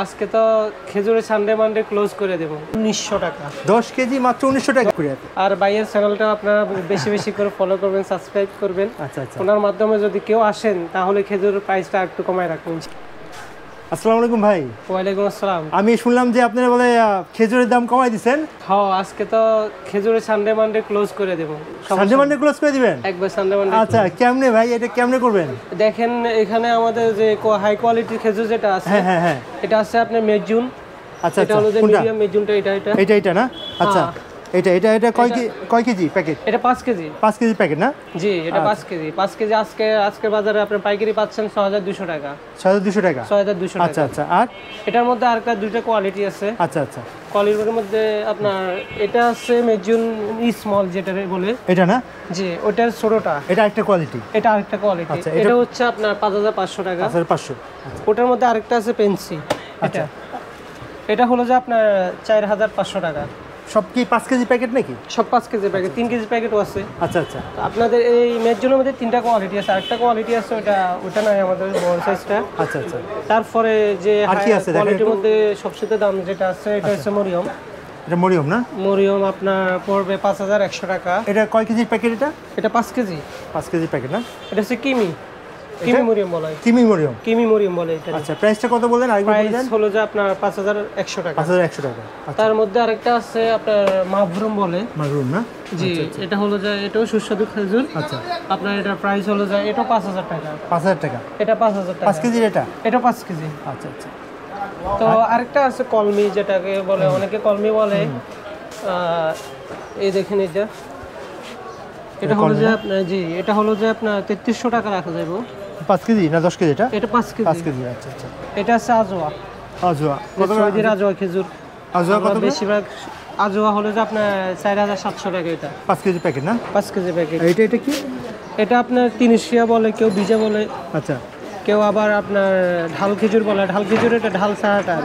আজকে তো খেজুরের সানডে মানডে ক্লোজ করে দেব 1900 টাকা 10 কেজি মাত্র 1900 টাকা করে। আর ভাইয়ের চ্যানেলটা আপনারা বেশি বেশি করে ফলো করবেন, সাবস্ক্রাইব করবেন। আচ্ছা আচ্ছা, ওনার মাধ্যমে যদি কেউ আসেন তাহলে খেজুরের প্রাইসটা একটু কমায় রাখবেন। আসসালামু আলাইকুম ভাই। ওয়ালাইকুম আসসালাম। আমি শুনলাম যে আপনারা বলে খেজুরের দাম কমাই দিবেন। হ্যাঁ, আজকে তো খেজুরের সানডে মানডে ক্লোজ করে দেব। সানডে মানডে ক্লোজ করে দিবেন? একবার সানডে মানডে। আচ্ছা, কেমনে ভাই, এটা কেমনে করবেন? দেখেন এখানে আমাদের যে হাই কোয়ালিটির খেজুর যেটা আছে, হ্যাঁ হ্যাঁ হ্যাঁ, এটা আছে আপনার মেজুন। আচ্ছা, এটা হলো যে মিডিয়াম মেজুনটা, এটা না? আচ্ছা, এটা কয় কেজি প্যাকেট? এটা 5 কেজি। 5 কেজি প্যাকেট না? জি, এটা 5 কেজি। 5 কেজি আজকে বাজারে আপনি পাইকারি পাচ্ছেন 6200 টাকা। 6200 টাকা? 6200 টাকা। আচ্ছা আচ্ছা। আর এটার মধ্যে আরেকটা দুইটা কোয়ালিটি আছে। আচ্ছা আচ্ছা, কোয়ালিটির মধ্যে আপনার এটা আছে মেজুন স্মল যেটা বলে, এটা না? জি, ওটার ছোটটা। এটা আরেকটা কোয়ালিটি? এটা আরেকটা কোয়ালিটি। এটা হচ্ছে আপনার 5500 টাকা। 5500। ওটার মধ্যে আরেকটা আছে পেন্সি। এটা হলো যে আপনার 4500 টাকা। সব কি 5 কেজি প্যাকেট নাকি? সব 5 কেজি প্যাকেট। 3 কেজি প্যাকেটও আছে। আচ্ছা আচ্ছা। আপনাদের এই মেজুনের মধ্যে তিনটা কোয়ালিটি আছে। আরেকটা কোয়ালিটি আছে, ওটা নাই আমাদের বড় সাইজটা। আচ্ছা আচ্ছা। তারপরে যে আর কি আছে কোয়ালিটির মধ্যে সবচেয়ে দাম যেটা আছে, এটা হচ্ছে মরিয়ম। এটা মরিয়ম না? মরিয়ম আপনার পড়বে 5100 টাকা। এটা কয় কেজির প্যাকেট? এটা 5 কেজি। 5 কেজি প্যাকেট না? এটা হচ্ছে কিমি মরিয়ম বলে। কিমি মরিয়ম বলে এটা। আচ্ছা, প্রাইসটা কত বলেন? প্রাইস হলো যে আপনার 5100 টাকা। 5100 টাকা। তার মধ্যে আরেকটা আছে আপনার মাভরুম বলে। মাভরুম না? জি, এটা হলো যে এটাও সুস্বাদু খেজুর। আচ্ছা, আপনার এটা প্রাইস হলো যে এটা 5000 টাকা। 5000 টাকা? এটা 5000 টাকা। 5 কেজি? এটা 5 কেজি। আচ্ছা আচ্ছা। তো আরেকটা আছে কলমি, যেটাকে বলে অনেকে কলমি বলে। এই দেখেন এটা হলো যে আপনার, জি, এটা হলো যে আপনার 3300 টাকা রাখা যাবে। 5 কেজি না 10 কেজি? এটা 5 কেজি। 5 কেজি। আচ্ছা আচ্ছা। এটা আছে আজোয়া। কত করে? আজোয়া খেজুর। আজোয়া কত? বেশিরভাগ আজোয়া হলো যে আপনার 4700 টাকা। এটা 5 কেজি প্যাকেট না? 5 কেজি প্যাকেট। এটা কি? এটা আপনার তিনিশিয়া বলে, কেউ বিজা বলে। আচ্ছা। কেউ আবার আপনার ঢাল খেজুর বলে। ঢাল খেজুর, এটা ঢাল ছাড়াটা।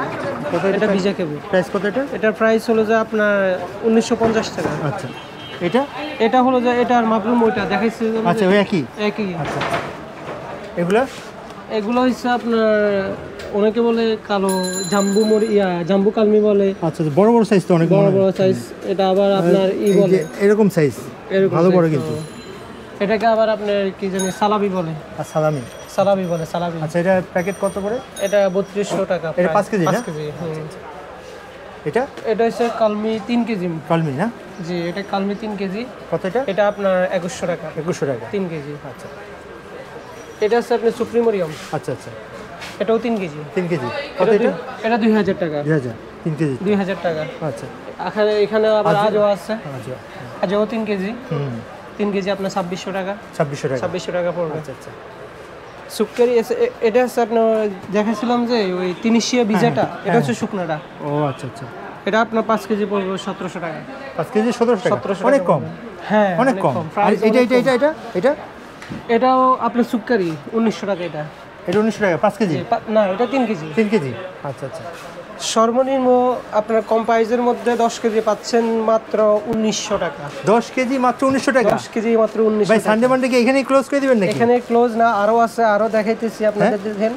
এটা বিজা খেজুর। প্রাইস কত এটা? এটার প্রাইস হলো যে আপনার 1950 টাকা। আচ্ছা। এটা হলো যে এটার মাপরুম ওইটা দেখাইছি। আচ্ছা, ওই একই। আচ্ছা। এগুলো হচ্ছে আপনার অনেকে বলে কালো জাম্বু জাম্বু কালমি বলে। আচ্ছা, বড় বড় সাইজ তো, অনেক বড় সাইজ। এটা আবার আপনার বলে এরকম সাইজ, ভালো বড় কিন্তু। এটাকে আবার আপনার কি জানি সালাবি বলে। আর সালামি বলে। আচ্ছা, এটা প্যাকেট কত করে? এটা 3200 টাকা। এটা 5 কেজি না? 5 কেজি। এটা হচ্ছে কালমি 3 কেজি। কালমি না? জি, এটা কালমি 3 কেজি। কত এটা? এটা আপনার 2100 টাকা। 3 কেজি। আচ্ছা। এটা হচ্ছে আপনার সুপ্রিমোরিয়াম। আচ্ছা আচ্ছা। এটাও 3 কেজি। কত এটা? এটা 2000 টাকা। 3 কেজি 2000 টাকা। আচ্ছা। এখানে আবার আজোয়া আছে। আজোয়া 3 কেজি। 3 কেজি আপনার 2600 টাকা। 2600 টাকা পড়বে। আচ্ছা আচ্ছা। সুক্কারি এটা হচ্ছে আপনার দেখাছিলাম যে ওই তিনিশিয়া বিজাটা, এটা হচ্ছে শুকনাটা। ও আচ্ছা আচ্ছা। এটা আপনার 5 কেজি পড়বে 1700 টাকা। 5 কেজি 1700 টাকা? অনেক কম। হ্যাঁ, অনেক কম। আর এটাও আপনার সুক্কারি 1900 টাকা। এটা 1900 টাকা 5 কেজি না, এটা 3 কেজি। 3 কেজি। আচ্ছা আচ্ছা। সর্বনিম্ন আপনার কম প্রাইসের মধ্যে 10 কেজি পাচ্ছেন মাত্র 1900 টাকা। 10 কেজি মাত্র 1900 টাকা? 10 কেজি মাত্র 1900 ভাই, সানডে মানডে কি এখানেই ক্লোজ করে দিবেন নাকি? এখানে ক্লোজ না, আরো আছে, আরো দেখাইতেছি আপনাদের। দেখেন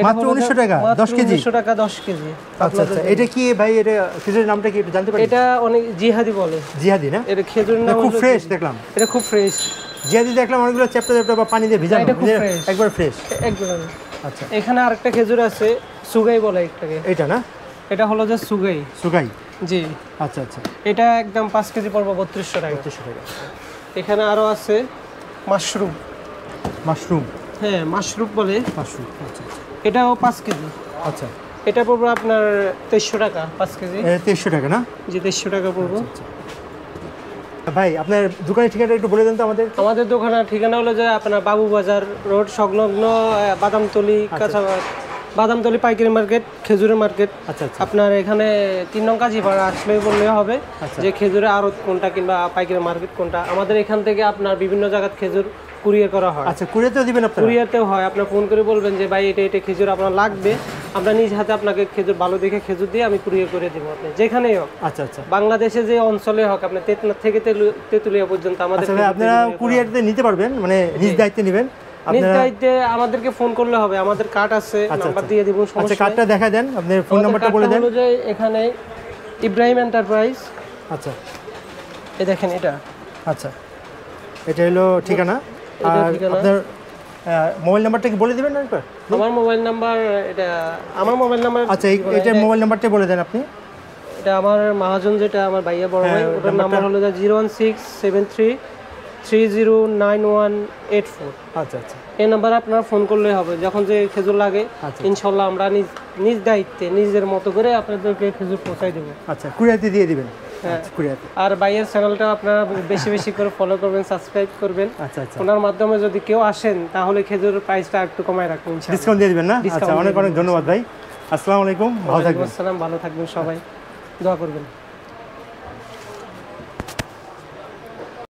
মাত্র 1900 টাকা 10 কেজি? 1900 টাকা 10 কেজি। আচ্ছা আচ্ছা। এটা কি ভাই, এটা খেজুরের নামটা কি জানতে পারি? এটা অনেক জিহাদি বলে। জিহাদি না? এটা খেজুরের নাম খুব ফ্রেশ দেখলাম। এটা খুব ফ্রেশ। জিহাদি দেখলাম অনেকগুলো চ্যাপ্টা বা পানি দিয়ে ভিজানো, একবার ফ্রেশ। একদম। আচ্ছা। এখানে আরেকটা খেজুর আছে, সুগাই বলে একটাকে। এটা না? এটা হলো যে সুগাই। জি। আচ্ছা আচ্ছা। এটা একদম 5 কেজি পড়বে 3200 টাকা। এখানে আরো আছে মাশরুম। হ্যাঁ, মাশরুম বলে। আচ্ছা আচ্ছা। এটাও 5 কেজি। আচ্ছা। এটা পড়বে আপনার 2300 টাকা 5 কেজি। 2300 টাকা না? জি, 2300 টাকা পড়বে। ভাই, আপনার দোকানের ঠিকানাটা একটু বলে দেন তো আমাদের। আমাদের দোকানের ঠিকানা হলো যে আপনার বাবুবাজার রোড সংলগ্ন বাদামতলি, বাদামতলি পাইকারি মার্কেট, খেজুরের মার্কেট। আচ্ছা আচ্ছা। আপনার এখানে 3 নং কাজীপাড়া আসলেই বললে হবে যে খেজুরের আড়ত কোনটা কিংবা পাইকারি মার্কেট কোনটা। আমাদের এখান থেকে আপনার বিভিন্ন জায়গার খেজুর কুরিয়ার করা হয়। আচ্ছা, কুরিয়ারতেও দিবেন আপনারা? কুরিয়ারতেও হয়। আপনার ফোন করে বলবেন যে ভাই এটা খেজুর আপনার লাগবে, আমরা নিজ হাতে আপনাকে খেজুর ভালো দেখে খেজুর দিয়ে আমি কুরিয়ার করে দেবো, আপনি যেখানেই হোক। আচ্ছা আচ্ছা। বাংলাদেশে যে অঞ্চলে হোক, আপনার তেতুলিয়া থেকে তেতুলিয়া পর্যন্ত আমাদের। আপনারা কুরিয়ারতে নিতে পারবেন, মানে নিজ দায়িত্বে নেবেন। নিজ দায়িত্বে আমাদেরকে ফোন করলে হবে, আমাদের কার্ড আছে, নাম্বার দিয়ে দিব, আচ্ছা সমস্যা কার্ডটা দেখা দেন, আপনার ফোন নাম্বারটা বলে দেন। হলো যে এখানে ইব্রাহিম এন্টারপ্রাইজ। আচ্ছা এই দেখেন এটা। আচ্ছা এটা হলো ঠিকানা। এটা আর ঠিকানা। আপনার মোবাইল নাম্বারটা কি বলে দিবেন না একবার? আমার মোবাইল নাম্বার এটা, আমার মোবাইল নাম্বার। আচ্ছা এইটার মোবাইল নাম্বারটা বলে দেন আপনি। এটা আমার মহাজন, যেটা আমার ভাইয়া বড় ভাই, ওটার নাম্বার হলো 01673309184। আচ্ছা আচ্ছা এই নাম্বারে আপনারা ফোন করলে হবে, যখন যে খেজুর লাগে ইনশাল্লাহ আমরা নিজ দায়িত্বে নিজের মতো করে আপনাদেরকে খেজুর পৌঁছাই দেবো। আচ্ছা কুরিয়াতে দিয়ে দিবেন। কুরিয়াতে। আর ভাইয়ের চ্যানেলটা আপনারা বেশি বেশি করে ফলো করবেন, সাবস্ক্রাইব করবেন। আচ্ছা আচ্ছা ওনার মাধ্যমে যদি কেউ আসেন তাহলে খেজুরের প্রাইসটা একটু কমায় রাখবেন ইনশাআল্লাহ। ডিসকাউন্ট দিয়ে দিবেন না? আচ্ছা অনেক অনেক ধন্যবাদ ভাই। আসসালামু আলাইকুম, ভালো থাকবেন। আসসালাম, ভালো থাকবেন সবাই, দোয়া করবেন।